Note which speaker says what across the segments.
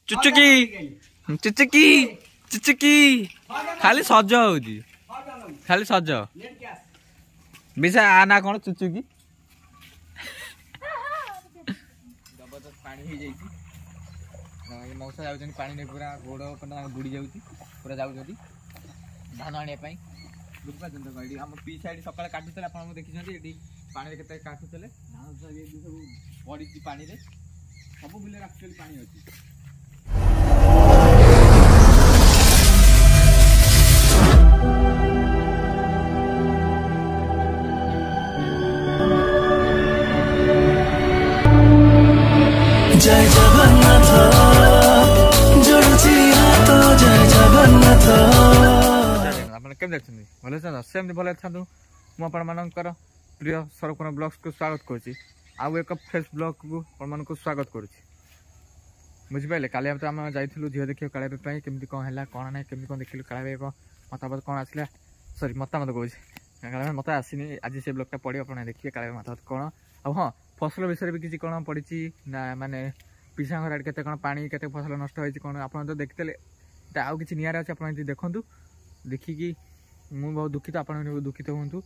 Speaker 1: चुचुकी चुचुकी चुचुकी खाली सज होची खाली सज बिसा आना कौन चुचुकी जबरदस्त पानी हो जाई मौसा जाउछन पानी ने पूरा गोड़ बुड़ी जाउची पूरा जाउछन धान आने पाई बुझपा जंत गाडी हम पी साइड सकाळ काटुतले आपण देखि छथि एठी पानी रे केते काटुतले धान सब ये सब पड़ी ची पानी रे सब बिले एक्चुअली पानी होची
Speaker 2: जय जगन्नाथ जोड़ुची हाथ जय जगन्नाथ
Speaker 1: आपण केम देखछन भले छ सेम भले थादु मु आपण मानकर प्रिय सरकोन ब्लॉग्स को स्वागत करछि आउ एक फ्रेश ब्लॉग को आपण मान को स्वागत करछि बुझि पाइले काले हम जाइथिलु झियो देखियो काळे पे केमति कोन हैला कोन नै केमति कोन देखिलु काळे को मतामत कोन आसला सॉरी मतामत कहछि काळे मता आसीनी आज से ब्लॉग ता पढि आपण देखिए काळे मतामत कोन अब हां फसल विषय भी किसी कौन पड़ी ना माने पिछा घर आड़ के पानी के फसल नष्ट होती कौन आप देखते आउ कि निआर अच्छे आप देखूँ देखिकी मुझे बहुत दुखित आप दुखित हूँ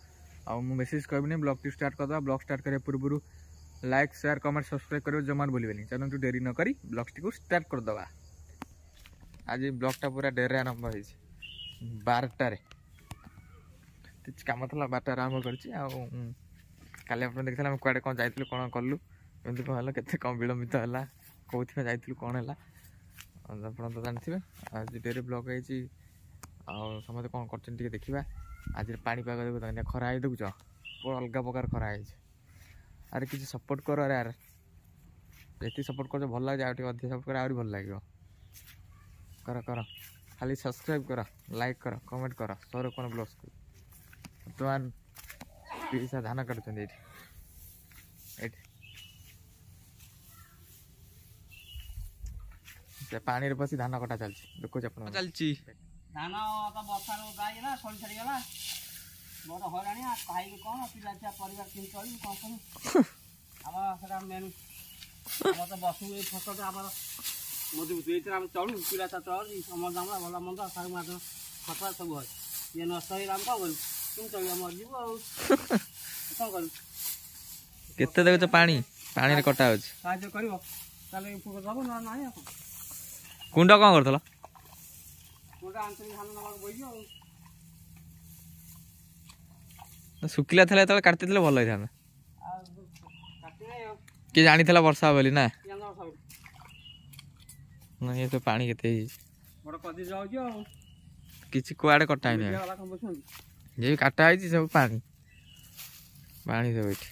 Speaker 1: आउ मेसेज कहबी ब्लॉग टी स्टार्ट करदा ब्लॉग स्टार्ट करने पूर्व लाइक शेयर कमेंट सब्सक्राइब कर जमार भूलें चलते डेरी न करी ब्लॉग टी स्टार्ट करदे आज ब्लॉगटा पूरा डेरे आरंभ हो 12टार कम था 12टार आरंभ कर काली आप देखते आम कड़े कौन जाइलु कौन कलु एमती कौन है केते कम विलंबित है कौन जाइलु कौन है आप तो जानते आज डेरे ब्लॉग है समस्त कौन कर देखा आज पानीपाग देखो खरा ही देखुच पूरा अलग प्रकार खरा है अरे किसी सपोर्ट कर यार ये सपोर्ट कर भल लगे अधिक सपोर्ट कर भल लगे कर कर खाली सब्सक्राइब कर लाइक कर कमेंट कर सर कौन ब्लॉग्स को बर्तमान पीसा धान काटुछन एठी पानी रे पसी धान कटा चलछि देखो अपन चलछि
Speaker 3: धान तो वर्षा रो गाय ना छोड़ छड़ी गला बड़ हरानी आ खाई कोन पिला छा परिवार किन चली कोन कोन अब सेटा मेन अब तो बसु ए फसल अब मजबूत एत हम चलू पिला ता चली हमर दामला भला मंद सार मा खतरा सब है ये नष्ट होई राम का बोल तुम चली हम जीव आ कोन कर
Speaker 1: केते देखो पानी पानी रे कटा होछ
Speaker 3: साहाय्य करिवो ताले फुक दबो ना नाही आ
Speaker 1: कुंड कोन करथला
Speaker 3: कुंड आंतरी धान नवा बइयो
Speaker 1: सुकिला थला त काटते थले भल होइथा
Speaker 3: आ काटे नै
Speaker 1: के जानी थला वर्षा बोली ना
Speaker 3: केना सब
Speaker 1: ना ये तो पानी केते
Speaker 3: बड़ कदी जाउ जो
Speaker 1: किछि कुआडे कटाइ नै जे काटा आइछि सब पानी पानी सब एठी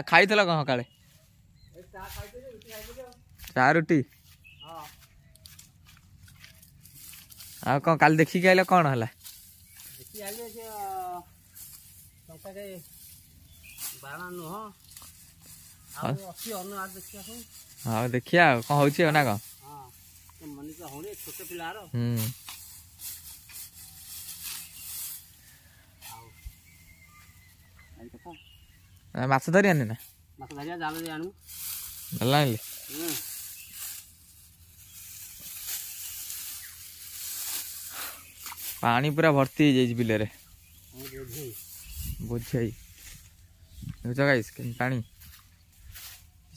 Speaker 1: खाई थला कहाँ काले चा रुटी हाँ कौन काल देखिक आइल कौन है हाँ देखिया कौन हो ना कौन
Speaker 3: छोट पिलार
Speaker 1: माछ धरी आने ना
Speaker 3: माछ धरिया जाल दे आनु
Speaker 1: भला आइले पानी पूरा भर्ती हो जाई बिले रे बोझाई गाइस पानी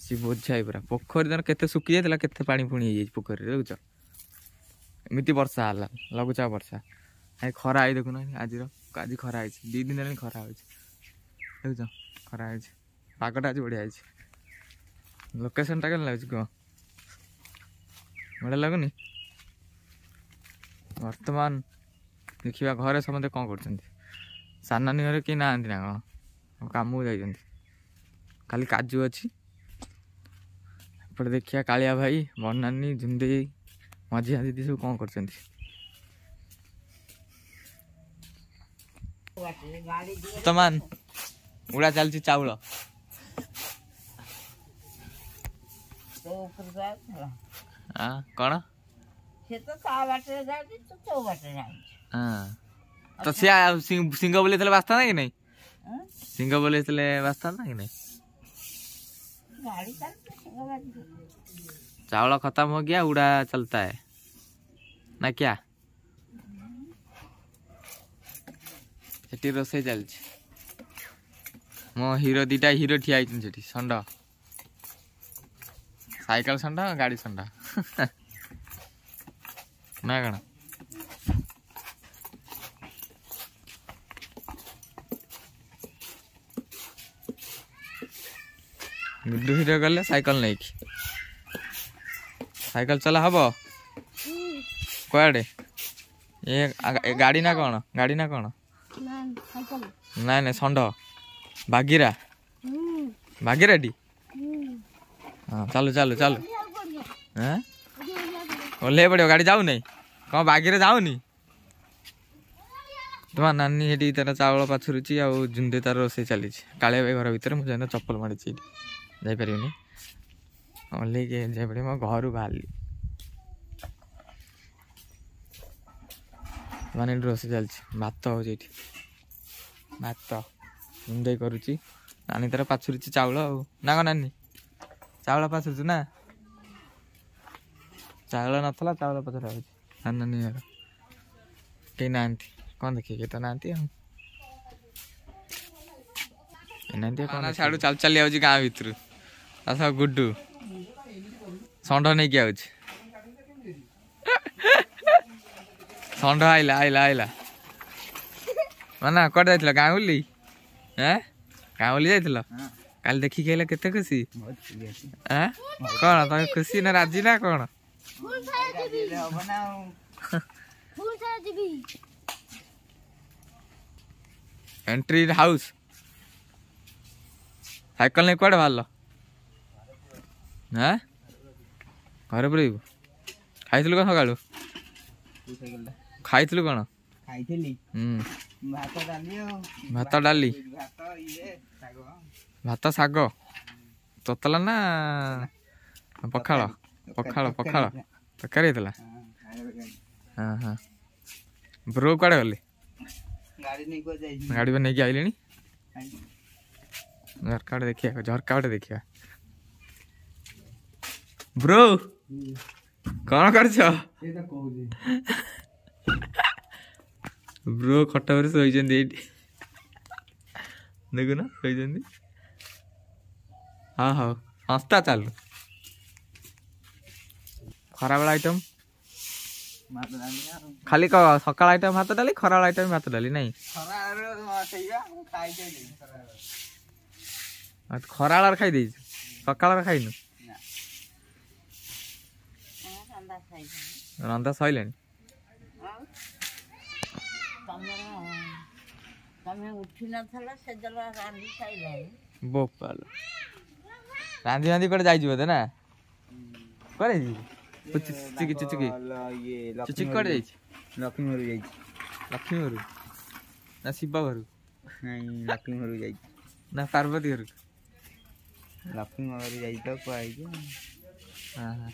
Speaker 1: सी बोझाई पूरा पोखरी दिन केते सुखी जाइतला केते पानी पुणी हो पोखरी देखुच एमती वर्षा हला लगुचा वर्षा आई खरा आई देखुन आज खरा आई 2 दिन हेलानी खरा होइछ देखुच खरा है पागटा आज बढ़िया है लोकेशन टा लगे कह बढ़िया लगुनि बर्तमान देखा घरे समस्त कौन कर सानी घर कि ना कौन कम जाइए खाली काजू अच्छी देखिए कालिया भाई बनानी झुंडे मझिया दीदी सब कौन कर वर्तमान उड़ा चलती चाउल कौन तो सिंह बोले बास्ता ना कि नहीं सिंह बोले बास्ता ना कि नहीं चावल खत्म हो गया, उड़ा चलता है ना क्या? सेठी रोसे चलछि। मो हीरो दीटा हीरो ठिया आइछन सेठी षंड। साइकिल षंड गाड़ी षंड ना कण? गुड्डू हीरो गले साइकिल नहीं की साइकिल चला हब कुआडे ये गाड़ी ना कौन? गाड़ी ना कौन? ना ना षंड बागीरा बागीराटी। हाँ चलो चलो चलो। हाँ ओल्हे पड़ो गाड़ी जाऊ नहीं कौन बागीरे जाऊनी? तुम नानी हेटी तार चावल पाछुरुची आ जुंदे तार रोसे चली काले भाई घर भितर मुझे चप्पल माड़ी जापर ओल्हे के जापड़े मो घर बाहर माने रोसे चलती भात हो भात मुंदे करुची नानी तार पाछुरुची चावल ना नानी चावल पाछुरुचु ना चावल नथला चावल पचरा हो नानी यार कहीं ना कौन देखिए तो ना छाड़ू चल चली आउची गाँ भितर आस गुड्डू षंड नहीं कि आउची षंड आइला आइला आइला माना कट जाइथिल गाँ बुली? हैं गाँ बुली जाइथिल? काल देखी के केते खुशी? हैं कौन तुम खुशी ना राजी ना कौन? एंट्री हाउस साइकिल नहीं कड़े बाहर हैं घर पर खाई कौन सकालू खाई कौन? भात डाली भात शाग ततला ना पखाड़ पखाड़ पखाड़ तरकारी होता? हाँ हाँ ब्रो कड़े गले गाड़ी पर नहीं आइले झरका देखिए झरका देखिए ब्रो कौन कर ब्रो खट पर शोचे देखुना शोचे हाँ हाँ हंसता चलू खरा बेला आइटम खाली सकाल आइटम भात डाली खरा आइटम भात डाली नहीं खरा खाई दे सकाल खाइन रंधा सैले बोपाल रांधि रांधि कड़े जाइए बोधे ना कड़े चुचुकी चुचुकी चुचुकी कड़े जाइए
Speaker 3: लक्ष्मी
Speaker 1: लक्ष्मी घर ना शिव घर
Speaker 3: लक्ष्मी घर जाइए
Speaker 1: ना पार्वती घर
Speaker 3: लक्ष्मी घर जाइए तो कह
Speaker 1: हाँ हाँ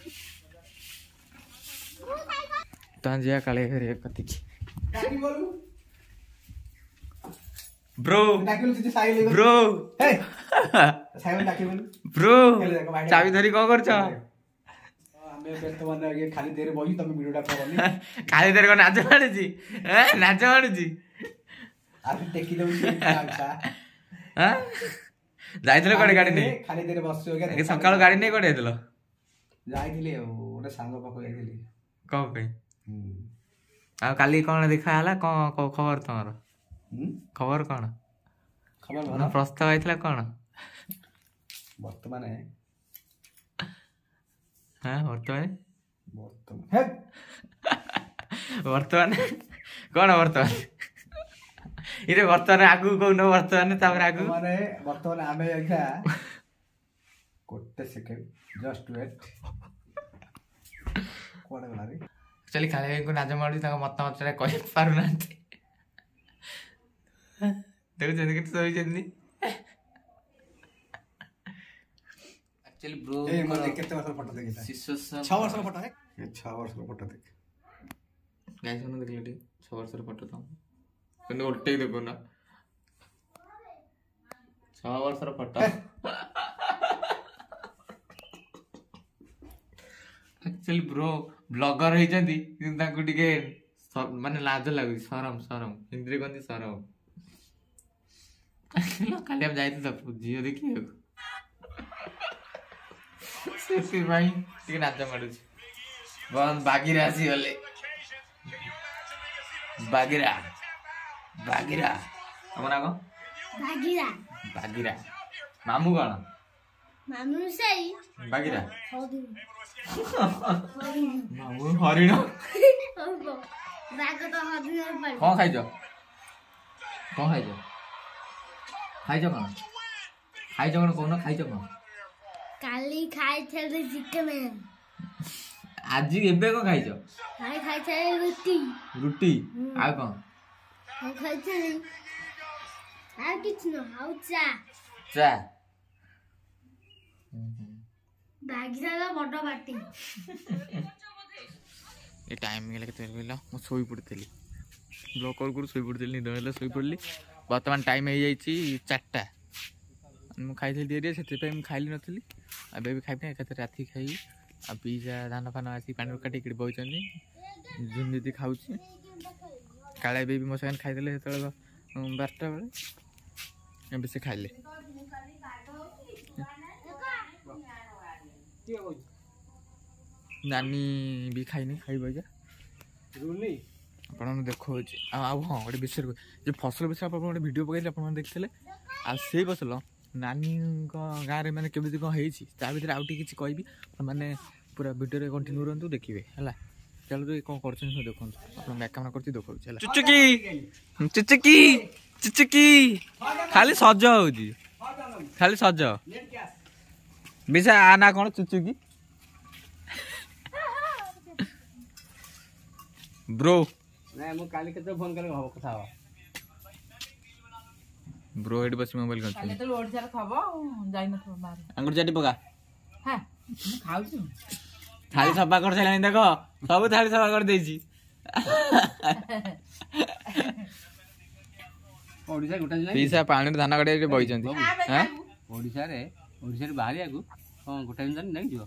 Speaker 1: तांजिया काले घरे कति ब्रो ब्रो ब्रो चाबी धरी कौन कर
Speaker 4: खाली देर बही तुम वीडियोटा करनी
Speaker 1: खाली देर को नाच मारुची नाच मारुची
Speaker 4: आरे टेकी दउची
Speaker 1: हां जाइतलो कोडे गाडी नै
Speaker 4: खाली देर बसयो के
Speaker 1: सकाळ गाडी नै कोडे हेतलो
Speaker 4: जाइथिले ओने सांग पाखो जाइथिले
Speaker 1: को पे आ काली कोन देखा हला को खबर तमरो खबर कोन
Speaker 4: खबर
Speaker 1: ना प्रस्ताव आइतला कोन
Speaker 4: वर्तमान है
Speaker 1: हां वर्तमान
Speaker 4: हे
Speaker 1: वर्तमान कोन वर्तमान इरे वर्तमान आगु कोन वर्तमान तापर आगु
Speaker 4: माने वर्तमान आमे एखा कोटे सेकेंड जस्ट वेट कोन गला रे
Speaker 1: चली खाले को नाज माडी ता मत मत रे कहि पारु नांती देखो जने के सोई जन्नी एक्चुअली ब्रो
Speaker 4: ए मने केते वर्ष फोटो देखिता
Speaker 1: शिशु
Speaker 4: 6 वर्ष का फोटो है ये 6 वर्ष का फोटो देख
Speaker 1: गाइस ने देख लेटी 6 वर्ष का फोटो तो कने उल्टे देखो ना 6 वर्ष का फोटो एक्चुअली ब्रो ब्लॉगर होइचंदी किंतु ताको टिके माने लाज लागु शरम शरम हिंदी कहंदी शरम काली हम जाइते तो जियो देखि से भाई टिके नाच माडु बन बागीरा आसी गले बागीरा बागीरा हमर आगो
Speaker 5: भागीरा
Speaker 1: बागीरा मामू कोन
Speaker 5: मामू सही
Speaker 1: बागीरा
Speaker 5: हौदी
Speaker 1: मामू हरिण
Speaker 5: बाग तो हौदी पर
Speaker 1: कौन खाइज खाइज कौन कौन खाइज कौन
Speaker 5: काली खाई थे चिकन
Speaker 1: आज एबे कौन खाइज
Speaker 5: खाई थे रोटी
Speaker 1: रुटी आ कौन
Speaker 5: हम खाई थे आ किछ न हाउ चा
Speaker 1: चा
Speaker 5: भागीरा का बड़ बाटी
Speaker 1: ए टाइम गेले केते कहला मो सोई पड़तली ब्लॉक कॉल कर सोई पड़तली निद हेला सोई पड़ली वर्तमान टाइम हो जाइछि 4टा मु खाइथि देरी सेते पे मु खाइली नथली अबे भी खाइबे एकाते राती खाइ आ पिजा धान फान आसी पानी काटी किड बइचनी जुन दीदी खाउछि काळे बेबी मो संग खाइ देले हेतळ 12टा बेले एबे से खाइले नानी भी खाइनी खाइबा जा
Speaker 3: रुली
Speaker 1: ଆପଣ ଦେଖୁ ଆଉ ହଁ ଗୋଟେ ବିଷୟରେ ଯେ ଫସଲ ବିଷୟରେ ଆପଣ ଗୋଟେ ଭିଡ଼ିଓ ପକାଇଲେ ଆପଣମାନେ ଦେଖିଥିଲେ ଆଉ ସେଇ ଫସଲ ନାନୀଙ୍କ ଗାଁରେ ମାନେ କେମିତି କ'ଣ ହେଇଛି ତା ଭିତରେ ଆଉ ଟିକେ କିଛି କହିବି ମାନେ ପୁରା ଭିଡ଼ିଓରେ କଣ୍ଟିନ୍ୟୁ ରୁହନ୍ତୁ ଦେଖିବେ ହେଲା ଚାଲନ୍ତୁ କ'ଣ କରୁଛନ୍ତି ସବୁ ଦେଖନ୍ତୁ ଆପଣ ବ୍ୟାକ୍ କ୍ୟାମେରା କରୁଛି ଦେଖାଉଛି ହେଲା ଚୁଚୁକି ଚୁଚୁକି ଚୁଚୁକି ଖାଲି ସଜ ହଉଛି ଖାଲି ସଜ ବିଶା ଆ ନା କ'ଣ ଚୁଚୁକି ବ୍ରୋ
Speaker 3: ନାଇଁ ମୁଁ କାଲି କେତେ ଫୋନ କଲେ ହବ କଥା ହବ
Speaker 1: ବ୍ରୋ ଏଠି ବସି ମୋବାଇଲ କରୁଛି
Speaker 6: କେତେବେଳେ ଓଡ଼ିଶାରେ ଥବ ଯାଇନଥିବ ବାହାରେ
Speaker 1: ଆଙ୍ଗୁଠି ଚାଟି ପକା
Speaker 6: ହଁ ମୁଁ ଖାଉଛି
Speaker 1: ଥାଳି ସଫା କରିସାରିଲାଣି ଦେଖ ସବୁ ଥାଳି ସଫା କରିଦେଇଛି
Speaker 3: ଓଡ଼ିଶା ଗୋଟା ଜିଲ୍ଲା
Speaker 1: ପିସା ପାଣିରେ ଧାନ କାଟିବାକୁ ବଇଛନ୍ତି
Speaker 3: ଓଡ଼ିଶାରେ ବାହାରିବାକୁ ହଁ ଗୋଟା ଦିନ ନାଇଁ ଯିବ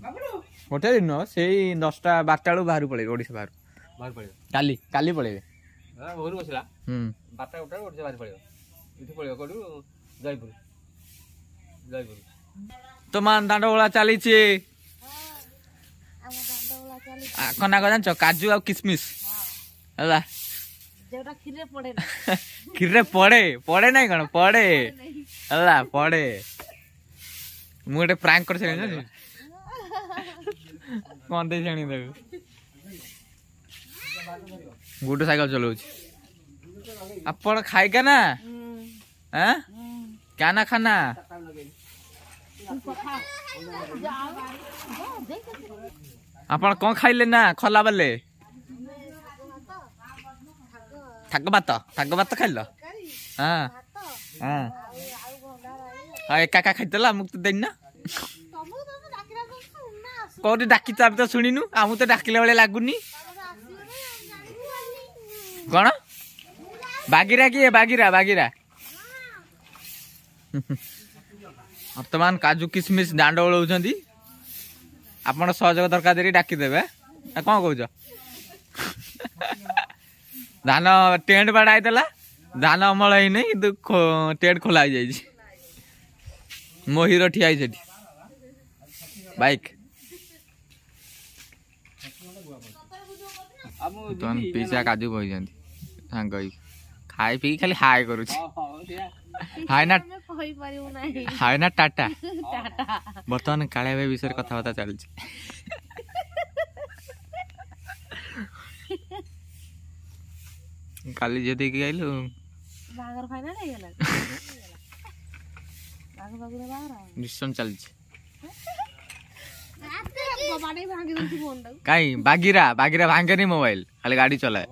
Speaker 1: ଗୋଟେ ଦିନ ସେଇ 10ଟା 12ଟା ବେଳକୁ ବାହାରୁ ପଳେଇବେ ଓଡ଼ିଶା ବାହାରୁ
Speaker 3: ବାହାରି ପଳେଇବ
Speaker 1: କାଲି କାଲି ପଳେଇବେ
Speaker 3: ଘରୁ ବସିଲା
Speaker 1: ହୁଁ
Speaker 3: 12ଟା ଗୋଟା ଓଡ଼ିଶା ବାହାରି ପଳେଇବ ଏଠି ପଳେଇବ କୋଉଠୁ ଜୟପୁର
Speaker 1: ତ ମାନ ଦାଣ୍ଡ ଓଳା ଚାଲିଛି କନା ଜାଣିଛ କାଜୁ ଆଉ କିସମିସ ହେଲା
Speaker 6: ଯୋଉଟା କ୍ଷୀରରେ ପଡେ
Speaker 1: କ୍ଷୀରରେ ପଡେ ପଡେ ନାଇଁ କଣ ପଡେ ହେଲା ପଡେ ମୁଁ ଗୋଟେ ପ୍ରାଙ୍କ କରିସାରିଲିଣି କଣ ଦେଇ ଜାଣି ତାକୁ ଗୁଡୁ ସାଇକେଲ ଚଲାଉଛି ଆପଣ ଖାଇକା ନା क्या खाना ଆପଣ କଣ ଖାଇଲେ ନା ଖଲା ବେଲେ ଥାକ ଭାତ ଖାଇଲ ହଁ ହଁ ଏକା ଏକା ଖାଇଦେଲା ଆମକୁ ତ ଦେଇନି ନା କୋଉଠି ଡାକିଛ ଆମେ ତ ଶୁଣିନୁ ଆମକୁ ତ ଡାକିଲା ଭଳିଆ ଲାଗୁନି କଣ ବାଗିରା କିଏ ବାଗିରା ବାଗିରା ବର୍ତ୍ତମାନ କାଜୁ କିସମିସ ଦାଣ୍ଡ ଓଳଉଛନ୍ତି ଆପଣ ସହଯୋଗ ଦରକାର ଦେଇ ଡାକିଦେବେ କଣ କହୁଛ ଧାନ ଟେଣ୍ଟ ବାଡା ହେଇଥିଲା ଧାନ ଅମଳ ହେଇନି କିନ୍ତୁ ଟେଣ୍ଟ ଖୋଲା ହେଇଯାଇଛି ମୋ ହିରୋ ଠିଆ ହେଇଛି ସେଠି ବାଇକ୍ ପିସା କାଜୁ ବହିଛନ୍ତି ସାଙ୍ଗ ହେଇକି ଖାଇ ପିଇକି ଖାଲି ହାଇ କରୁଛି ହାଇ ନା ଟାଟା ବର୍ତ୍ତମାନ କାଳିଆ ଭାଇ ବିଷୟରେ କଥାବାର୍ତ୍ତା ଚାଲିଛି କାଲି ଝିଅ ଦେଇକି ଆଇଲୁ ମିଶନ ଚାଲିଛି କାଇଁ ବାଗିରା ବାଗିରା ଭାଙ୍ଗେନି ମୋବାଇଲ ଖାଲି ଗାଡି ଚଲାଏ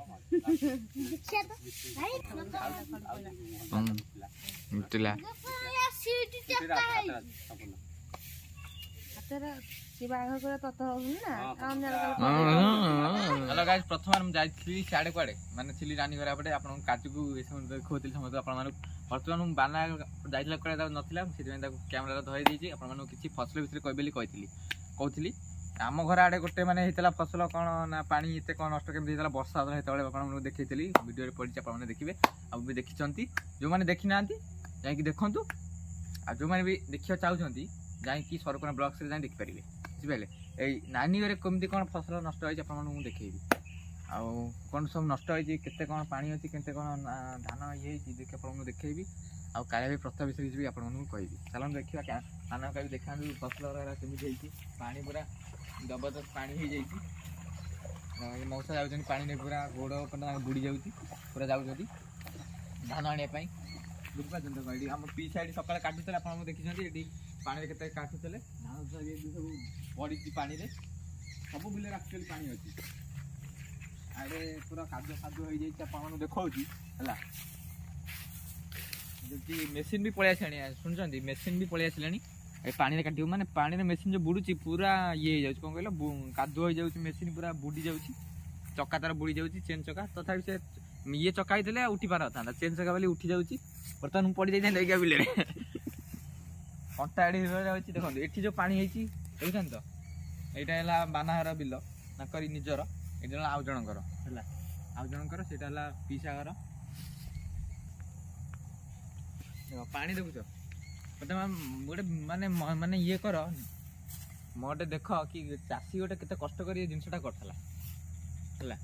Speaker 1: प्रथम जाइली सियाड़े कुआड़े माने थिली रानी घर पटे आपन काजू को देखौଥିଲି समस्त आपन माने वर्तमान बाना जाइला कुआड़े नथिला सेति कैमरा धरि देछि आपन माने किछि फसल विषय कहबेली कहथिली आम घर आड़े गोटे मैंने होता फसल कौन ना पानी एत कौन नष्ट केमती होता वर्षा होता आपको देखी वीडियो पड़ी आपने देखिए आ भी देखी जो मैंने देखी ना जाकि देखूँ आ जो मैंने भी देखा चाहते जाकि सरकना ब्लॉक से देखिपारे बुझे यही नानी घरे कमी कौन फसल नष्ट होती आपको देखी आउ कौन सब नष्ट होती केते कौन पानी अच्छी केते कौन धान ये देखिए आपको देखी आउ कालिया भाई प्रस्ताव विषय भी आपको कहबी चलते देखा धान का भी देखा फसल केमी पानी पूरा जबरदस्त पानी हो जाइए मौसा जाऊँ पानी नहीं पूरा गोड़ बुड़ी जाऊँगी पूरा जाऊँ धान आने बुझिपार ये आम पी साइड सकाଳେ काटुले आप देखी ये पानी के काटुले धान सब पड़ी पानी सब बिल एक्चुअली पानी अच्छी आड़े पूरा कादुआ कादुआ हो जाए देखा है मेसीन भी पलि शुणी मेसीन भी पलि आसा पानी काट माने पानी मेसीन जो बुड़ुची पूरा ये कौन कहल कादुआ हो जाऊँ मेसीन पूरा बुड़ी जाऊँ चक्का तार बुड़ी जाऊँ चेन चक्का तथा से ये चक्का होते उठी पार था चेन चक्का बोली उठी जाऊँ बर्तमान पड़ जाइए बिल अंटा आड़ी जाऊँगी देखो ये जो पानी होती देखुन तो यहाँ बानाहर बिल ताकर निजर ये आउ जनकर है आउ जनकर से पीसा घर पानी देखुच गोटे माने माने ये कर मोटे देख कि चाषी गोटे केते कष्ट कर जिनसा करथला है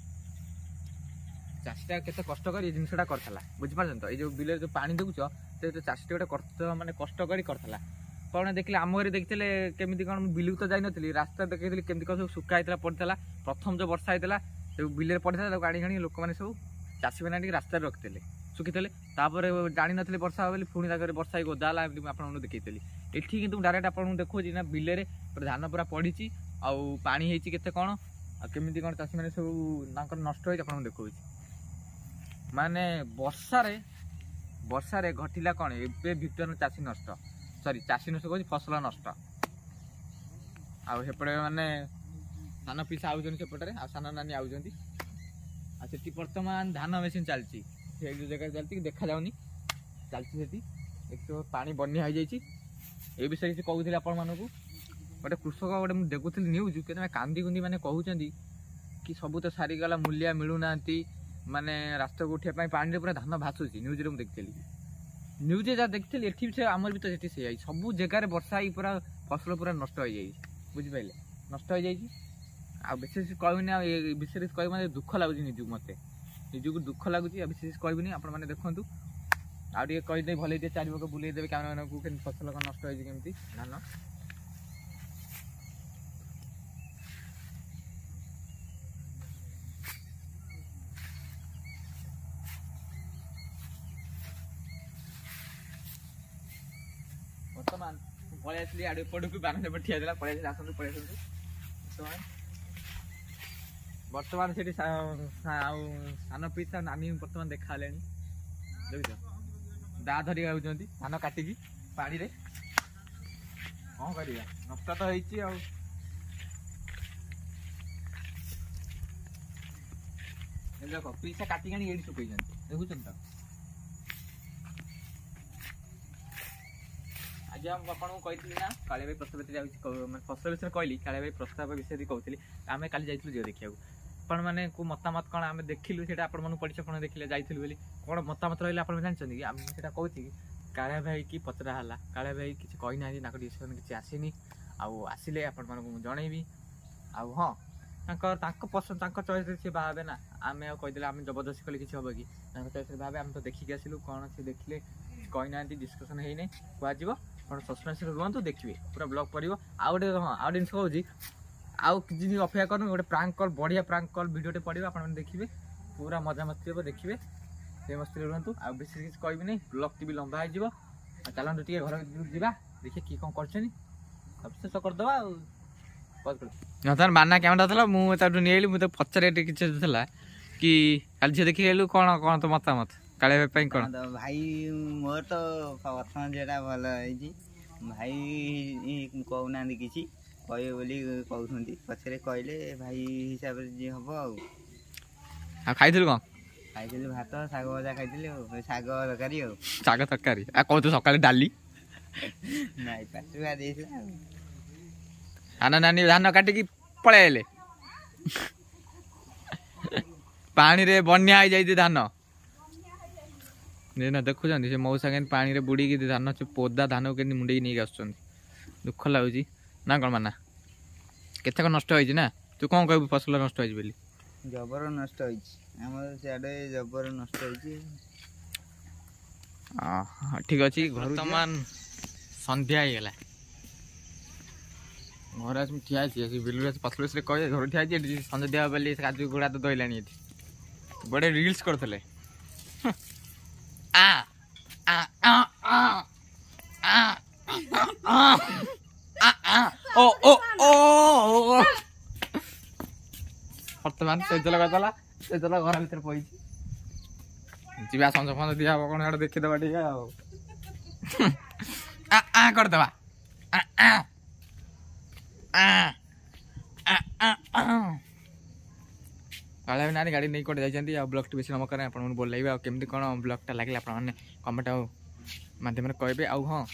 Speaker 1: चाषीटा केते कष्ट कर जिनसा करथला बुझिपार तो ये बिल जो पानी देखुच तो चाषी गोटे कष्ट माने कष्ट करी करथला कौन देखिले आम घरे देखते केमी कौन बिल तो जाई नथली रास्ता देखी केमी कौन सब सुखा होता पड़ता प्रथम जो वर्षा होता सब बिल पड़ता आनी आनी लोक मैंने सब चाषी मैंने रास्ता रखिते सुखीते जानी नी वर्षा हो पुणी तक वर्षा गदाला आपको देखी एठी कि डायरेक्ट आपको देखो ना बिल धान पूरा पड़ी आउ पानी होती केते कौन केमी कौन चाषी मैंने सब नष्ट हो आपको देखा माने वर्षा घटिला कौन ए भितर चाषी नष्ट सॉरी चाषी नष्ट कह फसल नष्ट आउपटे माने सान पिसा आउपटे सान नानी आउंट आती बर्तमान धान मेसीन चलती जगह चलती देखा जाऊनी चलती एक पानी बन्या हो जाए ये विषय किसी कहते आपण मानक गोटे कृषक गोटे मुझे देखुली न्यूज के कांदी कुंदी मैंने कहते कि सब तो सारीगला मूल्य मिलूना माने रास्ता को उठा पानी पूरा धान भासुची न्यूज रे देखी न्यूज जहाँ देखी एठी से आमर भी तो से सब जगार वर्षा पूरा फसल पूरा नष्ट हो जाए बुझिपारे नष्ट हो जाए आ विशेष कहनी विशेष कह मतलब दुख लगुच निजू मत निजू दुख लगुच विशेष कहनी आप देखूँ आगे कहीदे भले चारि पक बुलेदेवे कैमरा मैन को फसल कौन नष्ट होती धान बर्तमान पलि आसली आड़े पड़ू बान ठिया पलि आसतु पलि बर्तमान से सान पिसा नानी बर्तमान देखा देख दा धरिक आउଛନ୍ତି धान काटिकी पानी रे कौन करिया नष्ट तो होइछि आ देख पिसा काटिक आनी एडी सुकई देखुछन तो आज हम आपको कही ना काले भाई प्रस्ताव फसल विषय कहली काले भाई प्रस्ताव विषय कहती आम काली जाइलु झील देखा आपण मैंने को मतामत कौन आम देखिलु से आपण पड़ी आप देखिले जाइलु बोली कौन मतामत रही आप जानते कि आम से कहूँ कि काले भाई की पचरा है काले भाई किसी कही ना डिसीजन किसी आसनी आसिले आपण जनइबी आउ हाँ पसंद चॉइस सी भावे ना आम कहीदे आम जबरदस्ती कले किसी हम कि चॉइस भावे आम तो देखिक आसलु कौन से देखिले कही ना डिस्कसन है कह आप सस्पेन्स रुहतु देखिए पूरा ब्लॉग पड़ो आउ गोटे हाँ आउ जिन कहूँ आउ कि अपेक्षा कर गोटे प्रांक कल बढ़िया प्रांक कल भिडियोटे पड़ो आप देखिए पूरा मजा मस्ती हे देखिए से मस्ती रुहतु आ बेसी किसी कहबी नहीं ब्लॉग टी लंबा हो चलते टे घर जा देखिए किए कौन कर शेष करदे बाना कैमेरा था मुझे नहीं मुझे पचारे किसी कि काली झील देखिए गलु कौन कौन तो मतामत काले भाई कौन
Speaker 7: भाई मोर तो प्रथम जेटा भल भाई कहूना किसी कहे बोली कहते पचरे कहले भाई हिसाब से जी हम
Speaker 1: खाई कौन
Speaker 7: खाई भात शाग भजा खाई शाग तरकारी
Speaker 1: शाग तरकारी कौ तो सकाले डाली
Speaker 7: नाई पाटुआ
Speaker 1: धान नानी धान काटिकी पळै आइले पानी रे बन्या आई जाई धान ना देखुं से मौसा के पानी रे बुड़ी धान पोदा धान के मुंडे नहीं आस दुख लगुच ना कौन माना केतक नष्ट हो ना तू कौन कह फसल नष्ट हो
Speaker 7: जबर नष्ट होडे जबर नष्ट हो
Speaker 1: ठीक अच्छे बर्तमान संध्या होगा घर आज ठिया बिलुर पसल कह घर ठिया संध्या दिया बोली काजू गुड़ा तो दहला बड़े रिल्स करते बर्तमान तेजल गला तेजल घर भर पई जीवा संज फंज दिया कौन साइड देखीदे टे करदे काले नानी गाड़ी नहीं कटे जाइए ब्लॉग टी बेसी नमक आप बोलेबे केमती कौन ब्लॉगटा लगे आप कमेंट मध्यम कहे आउ हाँ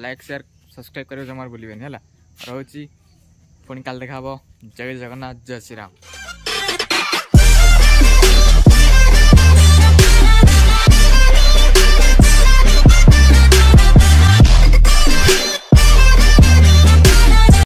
Speaker 1: लाइक शेयर सब्सक्राइब कर जमार भूलें है रोची पुणी काल देखा जय जगन्नाथ जय श्री राम।